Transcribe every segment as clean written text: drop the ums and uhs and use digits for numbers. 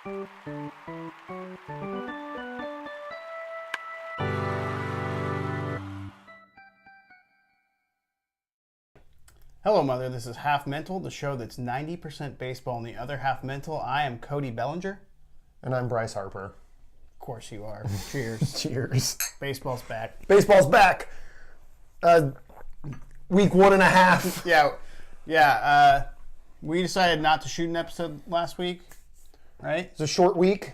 Hello, Mother. This is Half Mental, the show that's 90% baseball and the other half mental. I am Cody Bellinger. And I'm Bryce Harper. Of course you are. Cheers. Cheers. Baseball's back. Baseball's back. Week 1.5. Yeah. We decided not to shoot an episode last week, right? It's a short week.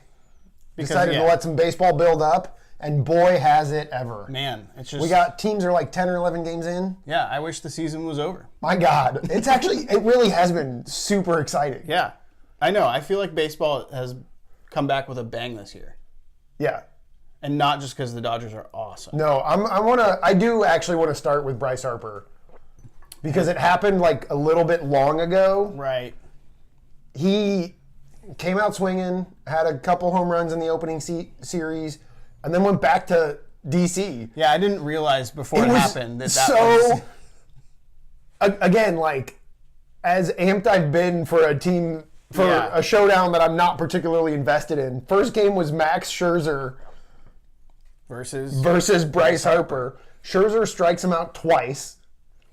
Because, Decided to let some baseball build up, and boy, has it ever. Man, it's just... We got teams are like 10 or 11 games in. Yeah, I wish the season was over. My God. It really has been super exciting. Yeah. I know. I feel like baseball has come back with a bang this year. Yeah. And not just because the Dodgers are awesome. No, I do actually want to start with Bryce Harper. Because it happened like a little bit long ago. Right. He came out swinging, had a couple home runs in the opening series, and then went back to D.C. Yeah, I didn't realize before it happened that was... Again, like, as amped I've been for a team, for a showdown that I'm not particularly invested in. First game was Max Scherzer versus Bryce Harper. Scherzer strikes him out twice,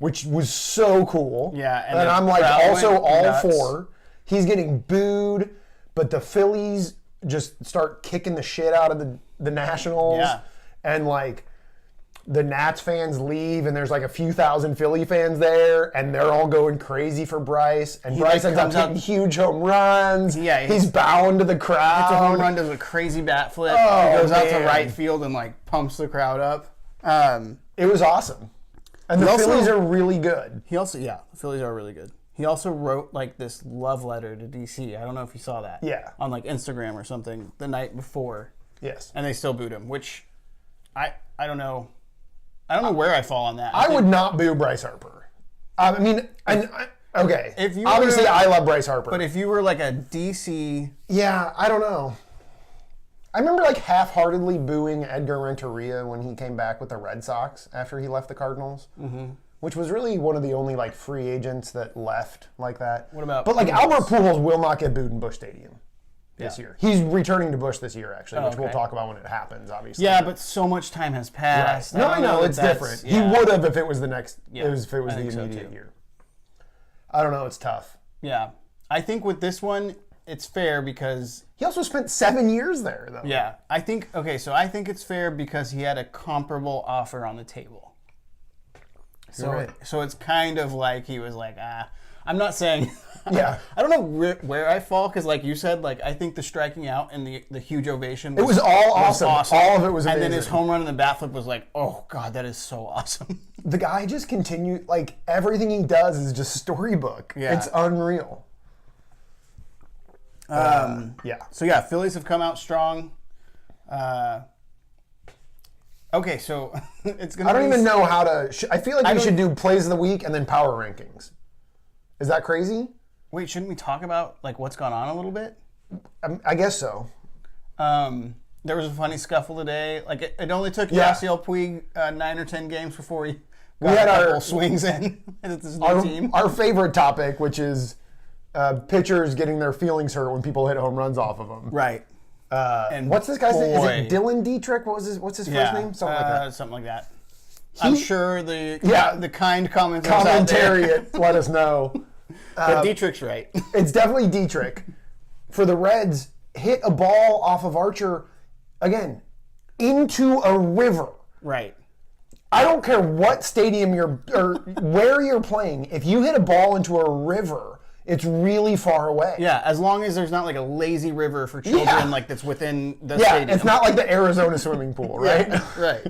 which was so cool. Yeah, and I'm like also all nuts. for. He's getting booed, but the Phillies just start kicking the shit out of the Nationals. Yeah. And like the Nats fans leave, and there's like a few thousand Philly fans there, and they're all going crazy for Bryce. And Bryce ends up hitting huge home runs. Yeah, he's bowing to the crowd. Hits a home run, does a crazy bat flip. Oh, goes out to right field and like pumps the crowd up. It was awesome. And the Phillies are really good. The Phillies are really good. He also wrote like this love letter to DC. I don't know if you saw that. Yeah. On like Instagram or something the night before. Yes. And they still booed him, which I don't know. I don't know where I fall on that. I would not boo Bryce Harper. I mean, okay. If you obviously I love Bryce Harper. But if you were like a DC... Yeah, I don't know. I remember like half-heartedly booing Edgar Renteria when he came back with the Red Sox after he left the Cardinals. Mm-hmm. Which was really one of the only like free agents that left like that. What about... But like Albert Pujols will not get booed in Busch Stadium this year. He's returning to Busch this year, actually, which we'll talk about when it happens, obviously. Yeah, but so much time has passed. Right. No, I know, it's different. Yeah. He would have if it was the next, if it was the immediate year. I don't know, it's tough. Yeah. I think with this one, it's fair because... He also spent 7 years there, though. Yeah. I think it's fair because he had a comparable offer on the table. So it's kind of like he was like, I'm not saying... Yeah. I don't know where I fall because, like you said, like I think the striking out and the huge ovation it was all awesome. All of it was amazing. And then his home run and the bat flip was like, oh, God, that is so awesome. The guy just continued, like, everything he does is just storybook. Yeah. It's unreal. So, Phillies have come out strong. Okay, so it's going to I don't even know how to... I feel like we should do plays of the week and then power rankings. Is that crazy? Wait, shouldn't we talk about like what's gone on a little bit? I guess so. There was a funny scuffle today. Like it only took Yasiel Puig 9 or 10 games before he got a couple swings in. It's this new team. Our favorite topic, which is pitchers getting their feelings hurt when people hit home runs off of them. Right. And what's this guy's name? Is it Dylan Dietrich? What's his first name? Something like that. Something like that. I'm sure the kind commentary let us know. But Dietrich's right. It's definitely Dietrich. For the Reds, hit a ball off of Archer, again, into a river. Right. I don't care what stadium or where you're playing. If you hit a ball into a river, it's really far away. Yeah, as long as there's not like a lazy river for children like that's within the stadium. Yeah, it's not like the Arizona swimming pool, right? Right.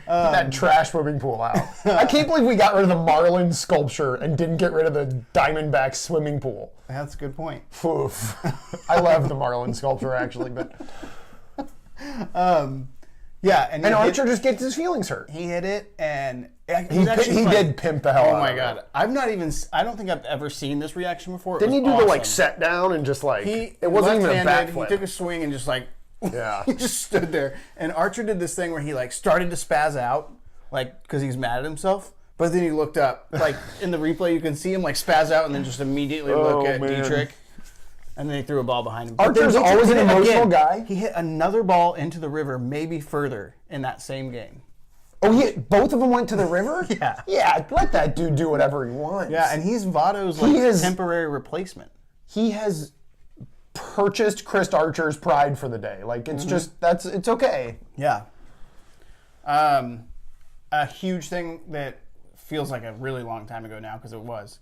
That trash swimming pool out. I can't believe we got rid of the Marlins sculpture and didn't get rid of the Diamondbacks swimming pool. That's a good point. Oof. I love the Marlins sculpture, actually, but... and Archer just gets his feelings hurt. He hit it, and... He did pimp the hell out of it. Oh, my God. I don't think I've ever seen this reaction before. Didn't he do the, set down and just, it wasn't even a bat flip. He took a swing and just, yeah. He just stood there. And Archer did this thing where he started to spaz out, because he's mad at himself. But then he looked up. In the replay, you can see him spaz out and then just immediately look at Dietrich. And then he threw a ball behind him. Archer's always an emotional guy. He hit another ball into the river, maybe further, in that same game. Oh, both of them went to the river? Yeah. Yeah, let that dude do whatever he wants. Yeah, and he's Votto's temporary replacement. He has purchased Chris Archer's pride for the day. Like, it's just, it's okay. Yeah. A huge thing that feels like a really long time ago now, because it was.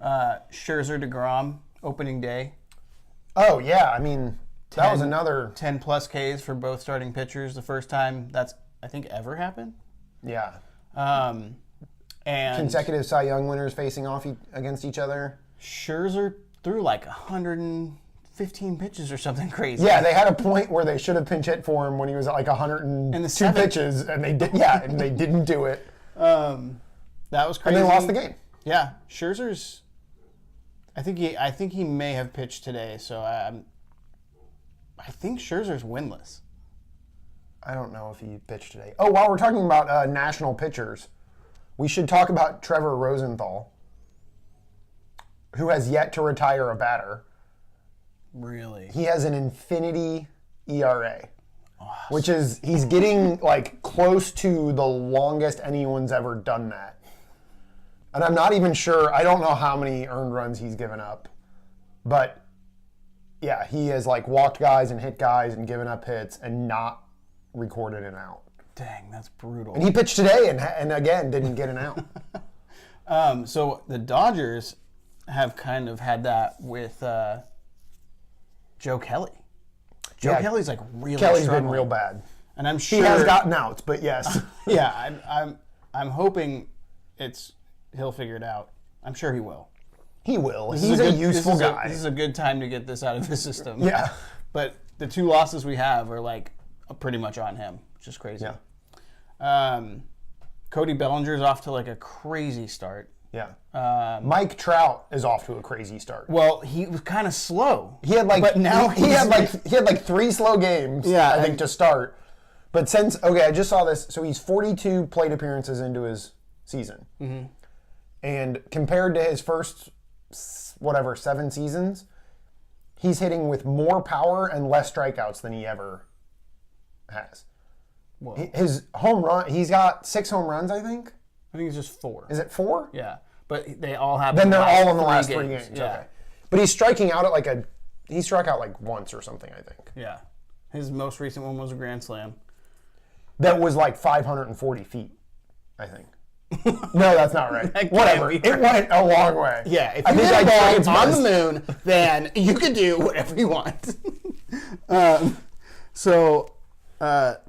Scherzer Degrom, opening day. Oh, yeah. I mean, that was another 10-plus Ks for both starting pitchers. The first time that's, I think, ever happened. Yeah. And consecutive Cy Young winners facing off against each other. Scherzer threw like 115 pitches or something crazy. Yeah, they had a point where they should have pinch hit for him when he was at like 102 pitches, and they did. Yeah, and they didn't do it. That was crazy. And they lost the game. Yeah, Scherzer's. I think he may have pitched today, so I think Scherzer's winless. I don't know if he pitched today. Oh, while we're talking about national pitchers, we should talk about Trevor Rosenthal, who has yet to retire a batter. Really? He has an infinity ERA, which is, he's getting like close to the longest anyone's ever done that. And I'm not even sure, I don't know how many earned runs he's given up. But yeah, he has like walked guys and hit guys and given up hits and not recorded an out. Dang, that's brutal. And he pitched today and again didn't get an out. So the Dodgers have kind of had that with Joe Kelly. Joe Kelly's like really Kelly's struggling. been real bad. And I'm sure he has gotten outs, but yes. Yeah, I'm hoping he'll figure it out. I'm sure he will. He will. He's a useful guy. This is a good time to get this out of his system. Yeah. But the two losses we have are like pretty much on him, which is crazy. Yeah. Cody Bellinger's off to like a crazy start. Yeah. Mike Trout is off to a crazy start. Well, he was kind of slow. He had like, but now he had like 3 slow games. Yeah, I think to start. But I just saw this. So he's 42 plate appearances into his season. Mm-hmm. And compared to his first, 7 seasons, he's hitting with more power and less strikeouts than he ever has. Whoa. His home run, he's got 6 home runs, I think. I think it's just 4. Is it 4? Yeah, but they all have. Then they're all in the last 3 games. Yeah. Okay. But he's striking out at he struck out like once or something, I think. Yeah. His most recent one was a grand slam. That was like 540 feet, I think. No, that's not right. Whatever. It went a long way. Yeah, if you hit a ball on the moon, then you can do whatever you want.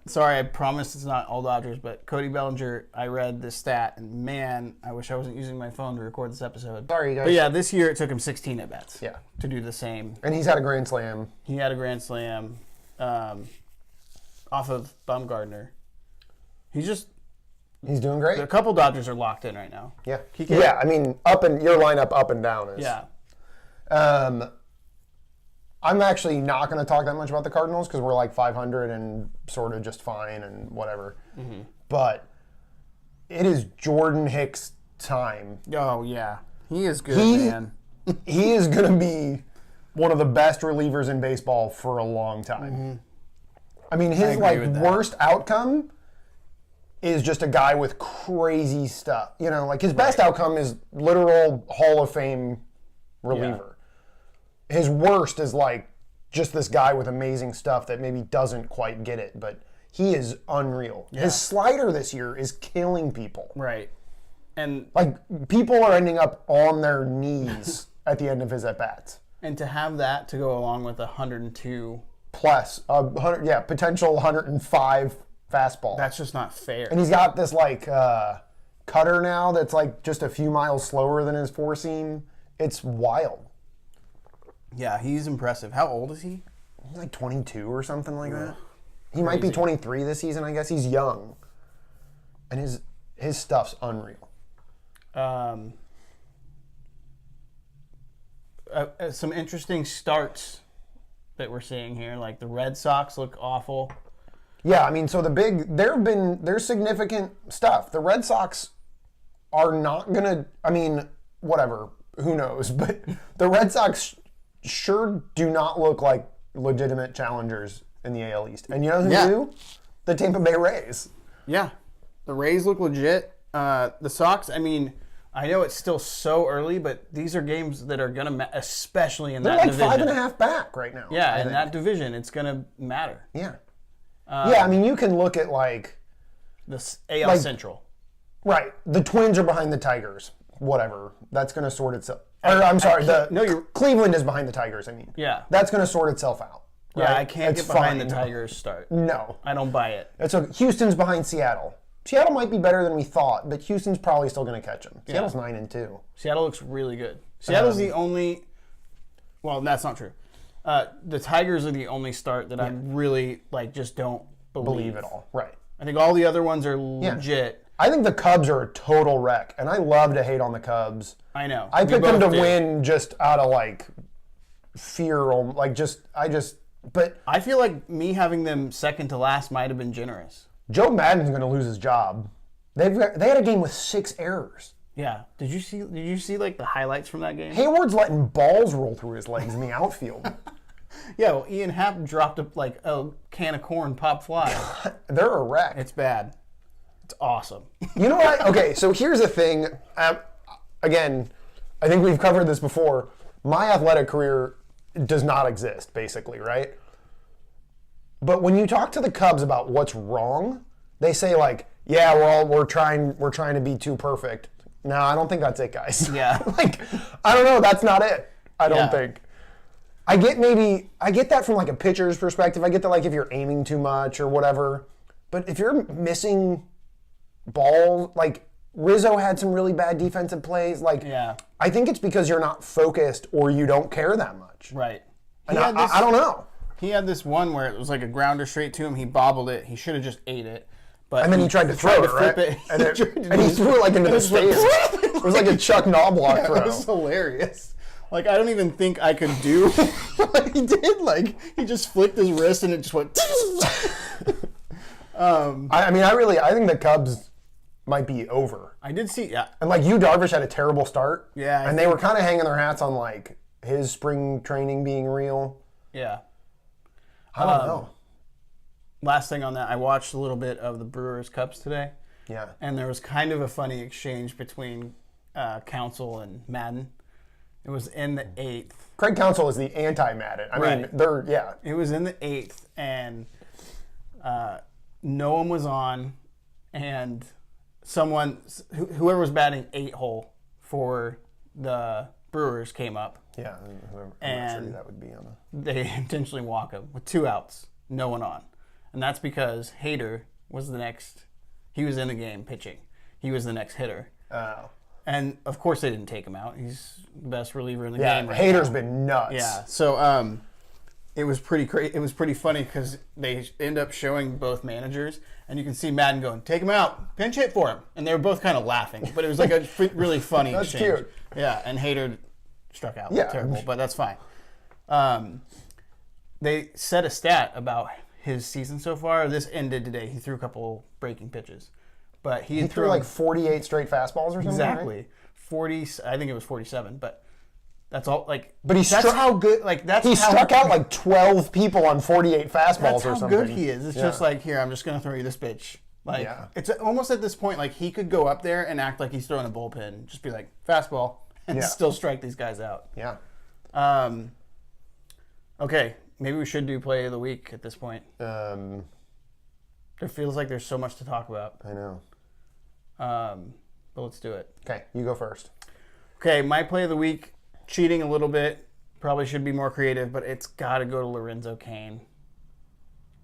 Sorry, I promise it's not all Dodgers, but Cody Bellinger, I read this stat, and man, I wish I wasn't using my phone to record this episode. Sorry, guys. But yeah, this year it took him 16 at-bats to do the same. And he's had a grand slam. He had a grand slam off of Bumgarner. He's doing great. A couple Dodgers are locked in right now. Yeah. Yeah, I mean, your lineup up and down is. Yeah. I'm actually not going to talk that much about the Cardinals because we're like 500 and sort of just fine and whatever. Mm-hmm. But it is Jordan Hicks' time. Oh, yeah. He is good, man. He is going to be one of the best relievers in baseball for a long time. Mm-hmm. I mean, his worst outcome is just a guy with crazy stuff. You know, like his best outcome is literal Hall of Fame reliever. Yeah. His worst is like just this guy with amazing stuff that maybe doesn't quite get it, but he is unreal. Yeah. His slider this year is killing people. Right. And like people are ending up on their knees at the end of his at-bats. And to have that to go along with 102 plus, potential 105 fastball. That's just not fair. And he's got this like cutter now that's like just a few miles slower than his four seam. It's wild. Yeah, he's impressive. How old is he? He's like 22 or something like that. He might be 23 this season, I guess. He's young. And his stuff's unreal. Some interesting starts that we're seeing here. Like the Red Sox look awful. Yeah, I mean, so there's significant stuff. The Red Sox are not going to, I mean, whatever, who knows, but the Red Sox sure do not look like legitimate challengers in the AL East. And you know who do? The Tampa Bay Rays. Yeah. The Rays look legit. The Sox, I mean, I know it's still so early, but these are games that are going to especially in that division. They're like 5.5 back right now. Yeah, in that division, it's going to matter. Yeah. Yeah, I mean, you can look at like... The AL Central. Right. The Twins are behind the Tigers. Whatever. That's going to sort itself... I'm sorry. Cleveland is behind the Tigers, I mean. Yeah. That's going to sort itself out. Right? Yeah, I can't get behind the Tigers start. No. I don't buy it. It's okay. Houston's behind Seattle. Seattle might be better than we thought, but Houston's probably still going to catch them. Seattle's 9-2. Seattle looks really good. Seattle's the only... Well, that's not true. The Tigers are the only start that I really just don't believe at all. Right. I think all the other ones are legit. I think the Cubs are a total wreck, and I love to hate on the Cubs. I know. I picked them to win just out of fear, but I feel like me having them second to last might have been generous. Joe Madden's going to lose his job. They had a game with 6 errors. Yeah. Did you see the highlights from that game? Hayward's letting balls roll through his legs in the outfield. Yeah, well, Ian Happ dropped a can of corn pop fly. They're a wreck. It's bad. It's awesome. You know what? Okay, so here's the thing. Again, I think we've covered this before. My athletic career does not exist, basically, right? But when you talk to the Cubs about what's wrong, they say yeah, we're trying to be too perfect. No, I don't think that's it, guys. Yeah. I don't know. That's not it. I don't think. I get that from a pitcher's perspective. I get that if you're aiming too much or whatever. But if you're missing balls, Rizzo had some really bad defensive plays. I think it's because you're not focused or you don't care that much. Right. And I don't know. He had this one where it was a grounder straight to him. He bobbled it. He should have just ate it. And then he tried to throw it, right? And he threw it into the stands. It was like a Chuck Knobloch throw. It was hilarious. I don't even think I could do what he did. He just flicked his wrist and it just went. I think the Cubs might be over. I did see, yeah. And Darvish had a terrible start. Yeah. They were kind of hanging their hats on his spring training being real. Yeah. I don't know. Last thing on that, I watched a little bit of the Brewers Cubs today. Yeah. And there was kind of a funny exchange between Counsell and Madden. It was in the 8th. Craig Counsell is the anti-Madden. I mean, It was in the 8th, and no one was on, and whoever was batting 8-hole for the Brewers came up. Yeah, I'm not sure that would be on They intentionally walk him with 2 outs, no one on. And that's because Hader was the next. He was in the game pitching. He was the next hitter. Oh. And of course they didn't take him out. He's the best reliever in the game. Yeah, Hader's been nuts. Yeah. So it was pretty It was pretty funny because they end up showing both managers, and you can see Madden going, "Take him out, pinch hit for him," and they were both kind of laughing. But it was a really funny That's exchange. Cute. Yeah, and Hader struck out. Yeah, terrible, but that's fine. They said a stat about his season so far. This ended today. He threw a couple breaking pitches, but he threw 48 straight fastballs or something. Exactly, right? 40. I think it was 47, but that's all. But that's how good. He struck out 12 people on 48 fastballs or something. That's how good he is. It's just here. I'm just gonna throw you this pitch. It's almost at this point he could go up there and act like he's throwing a bullpen, just be fastball, and still strike these guys out. Yeah. Okay. Maybe we should do play of the week at this point. It feels like there's so much to talk about. I know. But let's do it. Okay, you go first. Okay, my play of the week, cheating a little bit. Probably should be more creative, but it's got to go to Lorenzo Cain.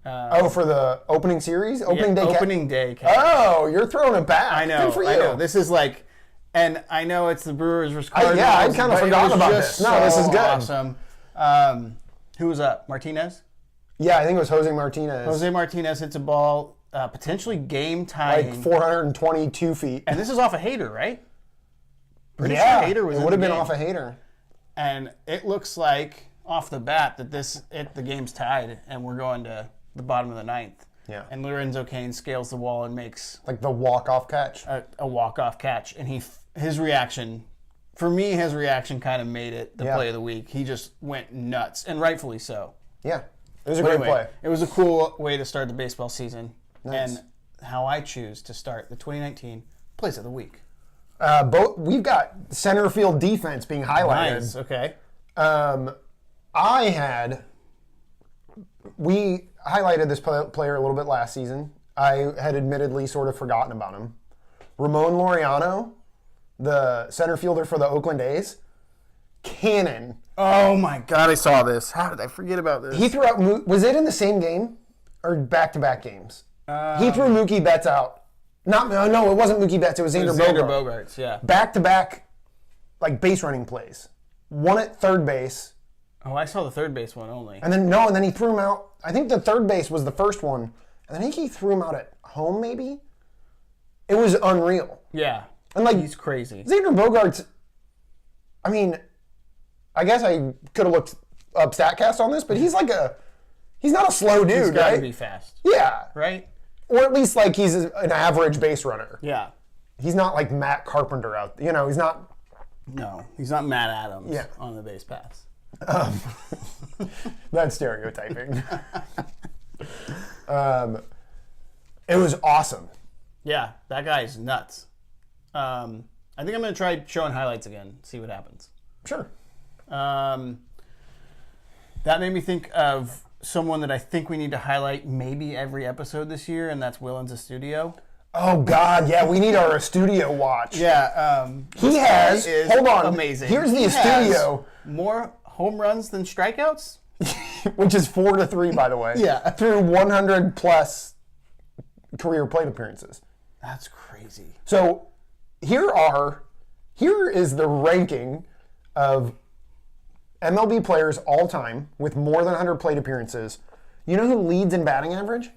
For the opening series? Opening day. Cain. Oh, you're throwing it back. I know. Good for you. I know. This is and I know it's the Brewers versus Cardinals. I kind of forgot about this. No, this is good. Awesome. Who was up? Martinez? Yeah, I think it was Jose Martinez. Jose Martinez hits a ball, potentially game tying. 422 feet. And this is off a Hader, right? Pretty sure Hader was. It would have been off a Hader. And it looks like off the bat that the game's tied, and we're going to the bottom of the 9th. Yeah. And Lorenzo Cain scales the wall and makes the walk-off catch. A walk-off catch, and his reaction for me, his reaction kind of made it the Yeah. play of the week. He just went nuts, and rightfully so. Yeah. It was a But great anyway, play. It was a cool way to start the baseball season. Nice. And how I choose to start the 2019 Plays of the Week. We've got center field defense being highlighted. Nice. Okay. We highlighted this player a little bit last season. I had admittedly sort of forgotten about him. Ramon Laureano, the center fielder for the Oakland A's, cannon. Oh my God, I saw this. How did I forget about this? He threw out, was it in the same game or back-to-back games? He threw Mookie Betts out. No, it wasn't Mookie Betts. It was Xander Bogaerts, yeah. Back-to-back, like, base running plays. One at third base. Oh, I saw the third base one only. And then he threw him out. I think the third base was the first one. And I think he threw him out at home, maybe? It was unreal. Yeah. And, like, He's crazy. Xander Bogaerts, I mean, I guess I could have looked up StatCast on this, but he's not a slow dude, He's got to right? be fast. Yeah. Right? Or at least, like, he's an average base runner. Yeah. He's not like Matt Carpenter out there. He's not. No, he's not Matt Adams Yeah. on the base paths. That's stereotyping. It was awesome. Yeah, that guy's nuts. I think I'm going to try showing highlights again, see what happens. Sure. That made me think of someone that I think we need to highlight maybe every episode this year, and that's Willens a Studio. Oh, God, yeah, we need our studio watch. Yeah. He has, hold on, amazing. Here's the He has studio. More home runs than strikeouts? Which is 4-3, by the way. Yeah. Through 100 plus career plate appearances. That's crazy. So here is the ranking of MLB players all time with more than 100 plate appearances. You know who leads in batting average?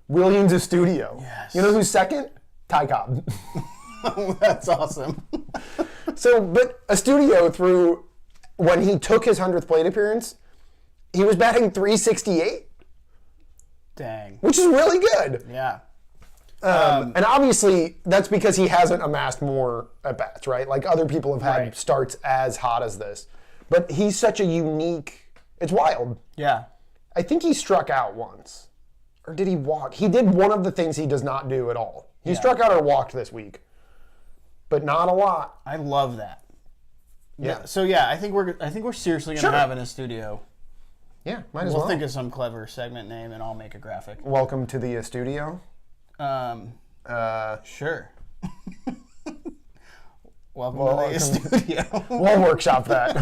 Williams Estudio. Yes. You know who's second? Ty Cobb. That's awesome. But Estudio when he took his 100th plate appearance, he was batting .368, Dang. which is really good. Yeah. And obviously, that's because he hasn't amassed more at-bats, right? Like, other people have had Right. starts as hot as this. But he's such a unique... It's wild. Yeah. I think he struck out once. Or did he walk? He did one of the things he does not do at all. He struck out or walked this week. But not a lot. I love that. Yeah. So yeah, I think we're seriously gonna Sure. have in a studio. Yeah, might as We'll well. think of some clever segment name, and I'll make a graphic. Welcome to the studio. Sure. Welcome to the studio. We'll workshop that.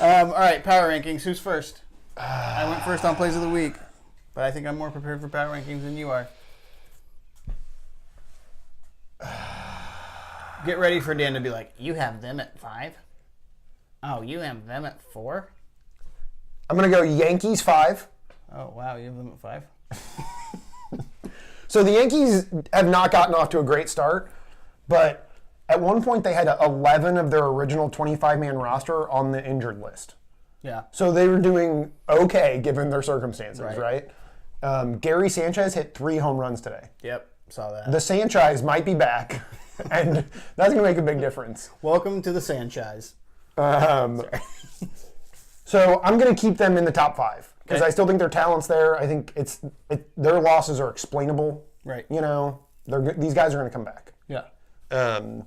All right, power rankings. Who's first? I went first on plays of the week, but I think I'm more prepared for power rankings than you are. Get ready for Dan to be like, you have them at 5? Oh, you have them at 4? I'm going to go Yankees 5. Oh, wow, you have them at 5? So the Yankees have not gotten off to a great start, but at one point they had 11 of their original 25-man roster on the injured list. Yeah. So they were doing okay given their circumstances, Right. right? Gary Sanchez hit 3 home runs today. Yep, saw that. The Sanchez might be back, and that's going to make a big difference. Welcome to the Sanchez. So I'm going to keep them in the top 5 because Okay. I still think their talent's there. I think their losses are explainable. Right. You know, these guys are going to come back. Yeah. I'm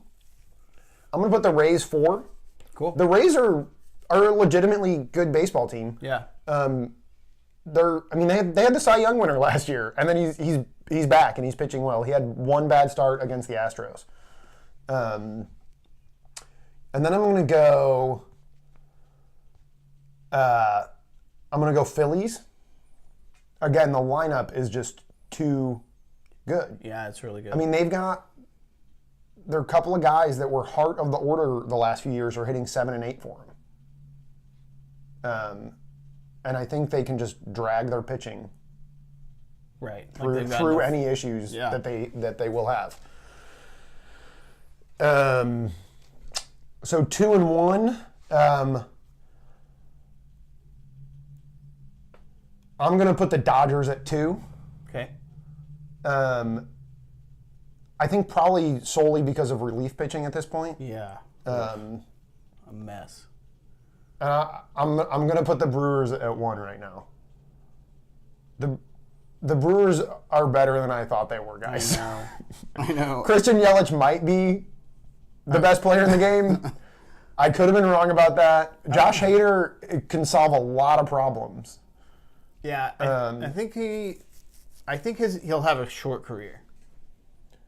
going to put the Rays 4. Cool. The Rays are a legitimately good baseball team. Yeah. They had the Cy Young winner last year, and then he's back and he's pitching well. He had one bad start against the Astros. And then I'm going to go. I'm going to go Phillies. Again, the lineup is just too good. Yeah, it's really good. I mean, there are a couple of guys that were heart of the order the last few years are hitting 7 and 8 for them. And I think they can just drag their pitching right. through any issues that they will have. So 2 and 1. I'm going to put the Dodgers at 2. Okay. I think probably solely because of relief pitching at this point. Yeah. A mess. I'm going to put the Brewers at 1 right now. The Brewers are better than I thought they were, guys. I know. Christian Yelich might be the best player in the game. I could have been wrong about that. Josh Hader can solve a lot of problems. Yeah, I think he'll have a short career.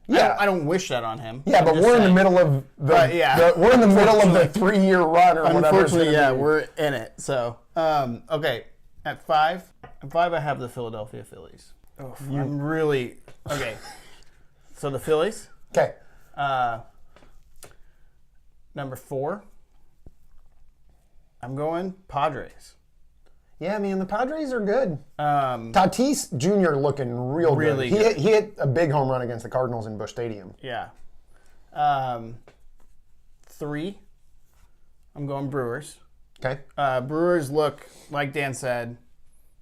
Yeah, I don't wish that on him. Yeah, but we're in the middle of we're in the middle of the 3-year run or whatever. Unfortunately, yeah, we're in it. So, okay, at 5, I have the Philadelphia Phillies. Oh, I'm really okay. So the Phillies. Okay. Number 4. I'm going Padres. Yeah, man, the Padres are good. Tatis Jr. looking really good. He hit a big home run against the Cardinals in Busch Stadium. Yeah. 3, I'm going Brewers. Okay. Brewers look, like Dan said,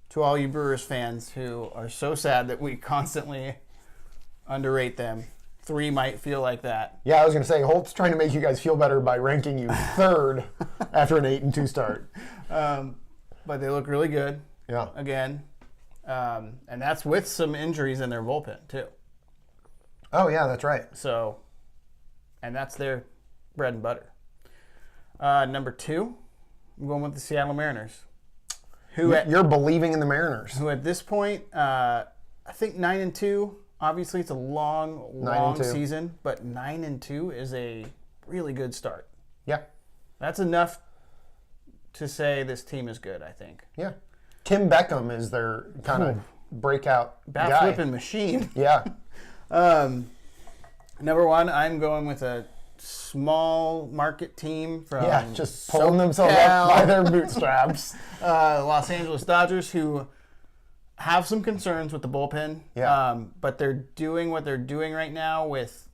to all you Brewers fans who are so sad that we constantly underrate them, 3 might feel like that. Yeah, I was going to say, Holt's trying to make you guys feel better by ranking you 3rd after an 8-2 start. But they look really good. Yeah. Again. And that's with some injuries in their bullpen, too. Oh, yeah, that's right. So, and that's their bread and butter. Number 2, I'm going with the Seattle Mariners. You're believing in the Mariners. Who at this point, I think 9-2. Obviously, it's a long season, but 9-2 is a really good start. Yeah. That's enough to say this team is good, I think. Yeah. Tim Beckham is their kind of breakout bat guy. flipping machine. Yeah. Number 1, I'm going with a small market team from just pulling themselves up by their bootstraps. Los Angeles Dodgers, who have some concerns with the bullpen. Yeah. But they're doing what they're doing right now with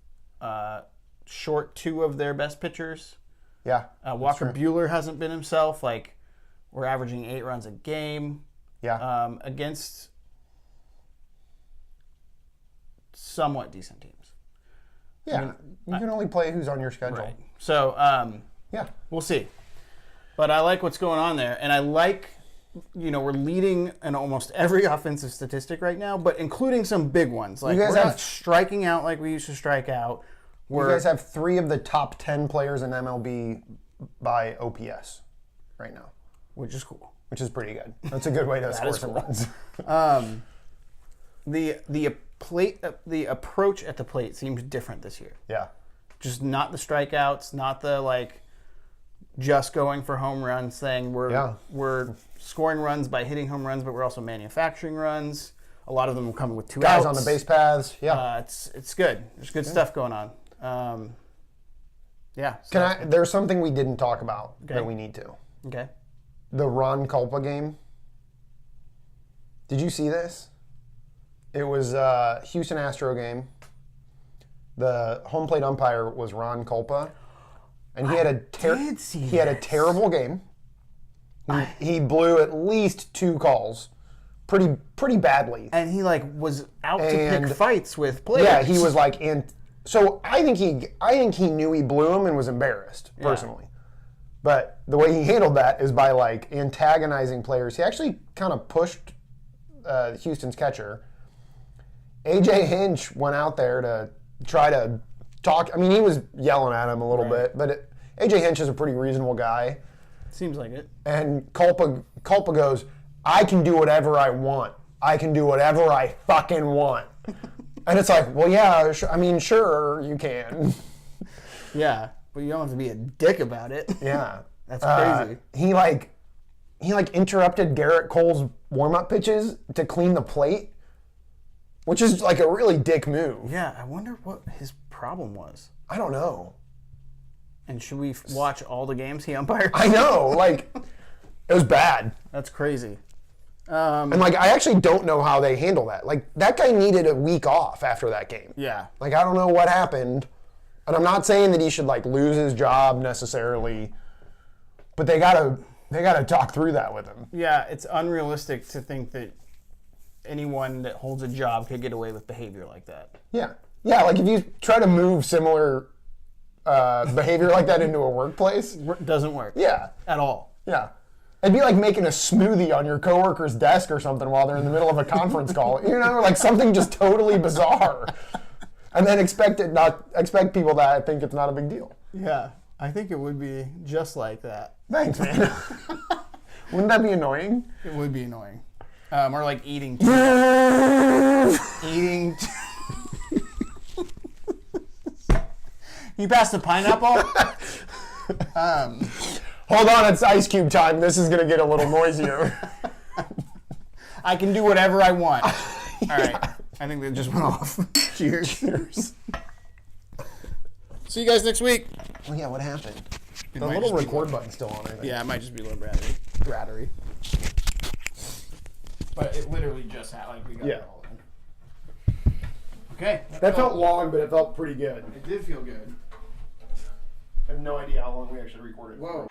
short 2 of their best pitchers. Yeah. Walker Buehler hasn't been himself. Like, we're averaging 8 runs a game. Yeah. Against somewhat decent teams. Yeah. I mean, you can only play who's on your schedule. Right. So, yeah. We'll see. But I like what's going on there. And I like, we're leading in almost every offensive statistic right now, but including some big ones. Like, we're not striking out like we used to strike out. You guys have 3 of the top 10 players in MLB by OPS right now. Which is cool. Which is pretty good. That's a good way to score some runs. The approach at the plate seems different this year. Yeah. Just not the strikeouts, not the just going for home runs thing. We're scoring runs by hitting home runs, but we're also manufacturing runs. A lot of them are coming with 2 guys outs. On the base paths. Yeah. It's good. There's good stuff going on. Yeah. So. There's something we didn't talk about that we need to. Okay. The Ron Culpa game. Did you see this? It was a Houston Astro game. The home plate umpire was Ron Culpa, and he had a terrible game. He blew at least 2 calls, pretty badly. And he was out to pick fights with players. Yeah, he was So I think he knew he blew him and was embarrassed personally. But the way he handled that is by antagonizing players. He actually kind of pushed Houston's catcher. AJ Hinch went out there to try to talk. I mean, he was yelling at him a little bit, but AJ Hinch is a pretty reasonable guy. Seems like it. And Culpa goes, "I can do whatever I want. I can do whatever I fucking want." And it's like, well, yeah, sure, you can. Yeah, but you don't have to be a dick about it. Yeah. That's crazy. He interrupted Garrett Cole's warm-up pitches to clean the plate, which is a really dick move. Yeah, I wonder what his problem was. I don't know. And should we watch all the games he umpired? I know, it was bad. That's crazy. And I actually don't know how they handle that. That guy needed a week off after that game. Yeah. I don't know what happened. And I'm not saying that he should lose his job necessarily, but they gotta talk through that with him. Yeah, it's unrealistic to think that anyone that holds a job could get away with behavior like that. Yeah. Yeah, if you try to move similar behavior like that into a workplace. Doesn't work. Yeah. At all. Yeah. It'd be like making a smoothie on your coworker's desk or something while they're in the middle of a conference call. You know, like something just totally bizarre. And then expect people to think it's not a big deal. Yeah. I think it would be just like that. Thanks, man. Wouldn't that be annoying? It would be annoying. Or like eating. Eating. You passed the pineapple? Hold on, it's Ice Cube time. This is going to get a little noisier. I can do whatever I want. All right. I think that just went off. Cheers. Cheers. See you guys next week. Oh, yeah, what happened? It The might little just be record button's still on, I think. Yeah, it might just be a little rattery. But it literally just happened. Like, we got it all in. Okay. That felt long, but it felt pretty good. It did feel good. I have no idea how long we actually recorded. Whoa.